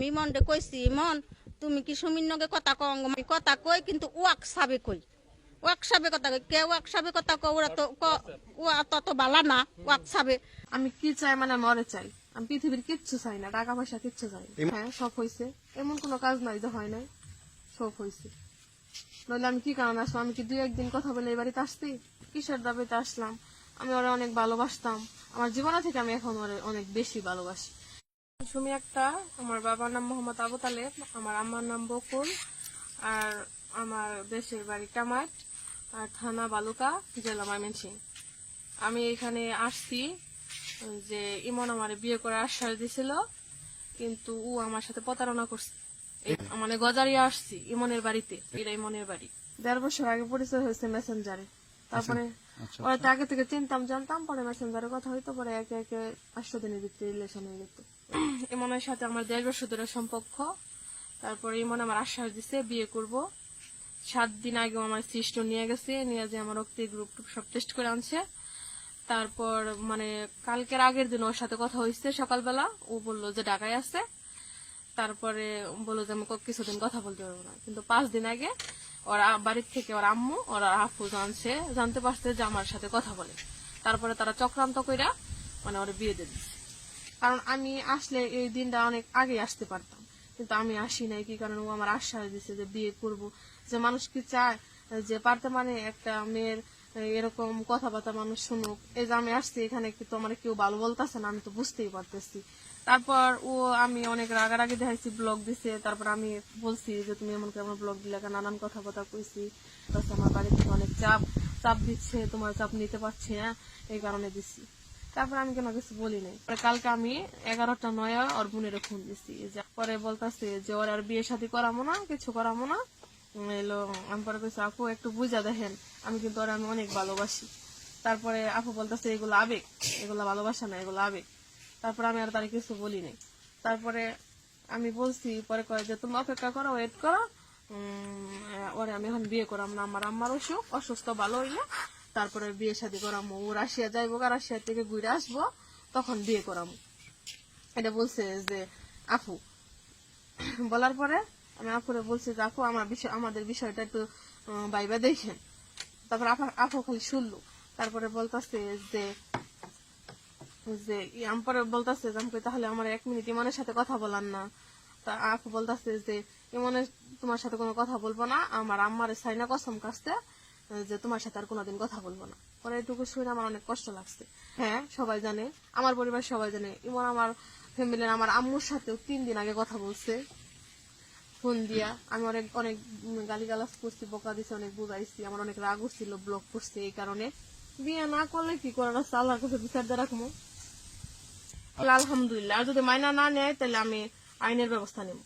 ইমনরে কইছি, ইমন তুমি কি সুমির নগে কথা কও? আমি কথা কই কিন্তু ওয়াকসাবে কই, ওয়াকসাবে কথা কই। কে ওয়াকসাবে কথা কও? ওরা তো ওয়া তত বালা না ওয়াকসাবে। আমি কি চাই মানে মরে চাই, আমি পৃথিবীর কিচ্ছু চাই না, টাকা পয়সা কিচ্ছু চাই না। হ্যাঁ সব হয়েছে, এমন কোনো কাজ নাই যে হয় নাই, সব হয়েছে। নইলে আমি কি কারণে আসলাম? আমি কি 2-1 দিন কথা বলে এই বাড়িতে আসছি? কিসের দাবিতে আসলাম? আমি ওরা অনেক ভালোবাসতাম, আমার জীবনে থেকে আমি এখন ওরে অনেক বেশি ভালোবাসি। সুমি একটা, আমার বাবার নাম মোহাম্মদ আবু তালেব, আমার আম্মার নাম বকুল, আর আমার দেশের বাড়ি কামাট, আর থানা বালুকা, জেলা ময়মনসিংহ। আমি এখানে আসছি যে ইমন আমার বিয়ে করে আশ্বাস দিছিল, কিন্তু ও আমার সাথে প্রতারণা করছে। মানে গজারিয়া আসছি ইমনের বাড়িতে, এটা ইমনের বাড়ি। 1.5 বছর আগে পরিচয় হয়েছে মেসেঞ্জারে। তারপরে ওরা তো আগে থেকে চিনতাম জানতাম, পরে মেসেঞ্জারে কথা হইতো, পরে একে একে 8 দিনের ভিতরে রিলেশন হয়ে যেত। ইমনের সাথে আমার 1.5 বছর ধরে সম্পর্ক। তারপরে ইমন আমার আশ্বাস দিছে বিয়ে করব। 7 দিন আগে আমার সিস্ট নিয়ে গেছে, নিয়ে যে আমার রক্তের গ্রুপ সব টেস্ট করে আনছে। তারপর মানে কালকের আগের দিন ওর সাথে কথা হয়েছে সকালবেলা, ও বললো যে ঢাকায় আছে। তারপরে বললো যে আমি কিছুদিন কথা বলতে পারবো না, কিন্তু 5 দিন আগে ওর বাড়ির থেকে ওর আম্মু ওর আফু জানতে পারছে যে আমার সাথে কথা বলে। তারপরে তারা চক্রান্ত কইরা মানে ওর বিয়ে দিয়ে দিচ্ছে। কারণ আমি আসলে এই দিনটা অনেক আগে আসতে পারতাম, কিন্তু আমি আসি নাই। কি কারণ? ও আমার আশ্বাস দিচ্ছে যে বিয়ে করব। যে মানুষ কি চায় যে পারতে মানে একটা মেয়ের এরকম কথাবার্তা মানুষ শুনুক? এই যে আমি আসছি এখানে, কিন্তু আমার কেউ ভালো বলতেছে না, আমি তো বুঝতেই পারতেছি। তারপর আমি অনেক রাগারাগি দেখাইছি, ব্লগ দিছে। তারপর আমি বলছি যে তুমি এমন কেমন ব্লগ দিলে, নানান কথাবার্তা কইছি। আমার বাড়ি থেকে অনেক চাপ দিচ্ছে, তোমার চাপ নিতে পারছি না, এই কারণে দিচ্ছি। তারপর আমি কোনো কিছু বলি নাই। কালকে আমি 11টা 9 ওর বোনের ফোন দিচ্ছি, পরে বলতেছে যে ওর আর বিয়ে শাদী করাবো না, কিছু করাবো না। এলো আমি পরে বলছি আপু একটু বুঝা দেখেন, আমি কিন্তু ওরা আমি অনেক ভালোবাসি। তারপরে আপু বলতেছে এগুলো আবেগ, এগুলো ভালোবাসা না, এগুলো আবেগ। তারপরে আমি আর তার কিছু বলি নাই। তারপরে আমি বলছি, পরে কয় যে তুমি অপেক্ষা করো, ওয়েট করো, ওরে আমি এখন বিয়ে করাম না, আমার আম্মার অসুস্থ ভালো হইলে তারপরে বিয়ে শাদী করামো। ও রাশিয়া যাইবো, রাশিয়া থেকে ঘুরে আসবো, তখন বিয়ে করামো, এটা বলছে যে আপু। বলার পরে আমি আপুরে বলছি যে আপু আমাদের বিষয়টা একটু ভাইবা দেখেন। তারপর আপু খালি শুনলো। তারপরে বলতেছে যে পরে বলতেছে যে আমি তাহলে আমার 1 মিনিট ইমনের সাথে কথা বলার না। তা আপু বলতেছে যে ইমনের তোমার সাথে কোনো কথা বলবো না, আমার আম্মারে সাইনা কসম কাছতে যে তোমার সাথে আর কোনোদিন কথা বলবো না। পরে এটুকু শুনে আমার অনেক কষ্ট লাগছে। হ্যাঁ সবাই জানে, আমার পরিবার সবাই জানে, ইমন আমার ফ্যামিলির আমার আম্মুর সাথেও 3 দিন আগে কথা বলছে ফোন দিয়া। আমি অনেক গালিগালাজ করছি, বকা দিছি, অনেক বুঝাইছি, আমার অনেক রাগ হচ্ছিল, ব্লক করছে। এই কারণে বিয়ে না করলে কি করার আছে, আল্লাহর কাছে বিচার দিয়ে রাখবো। আলহামদুলিল্লাহ, আর যদি মাইনা না নেয় তাহলে আমি আইনের ব্যবস্থা নেব।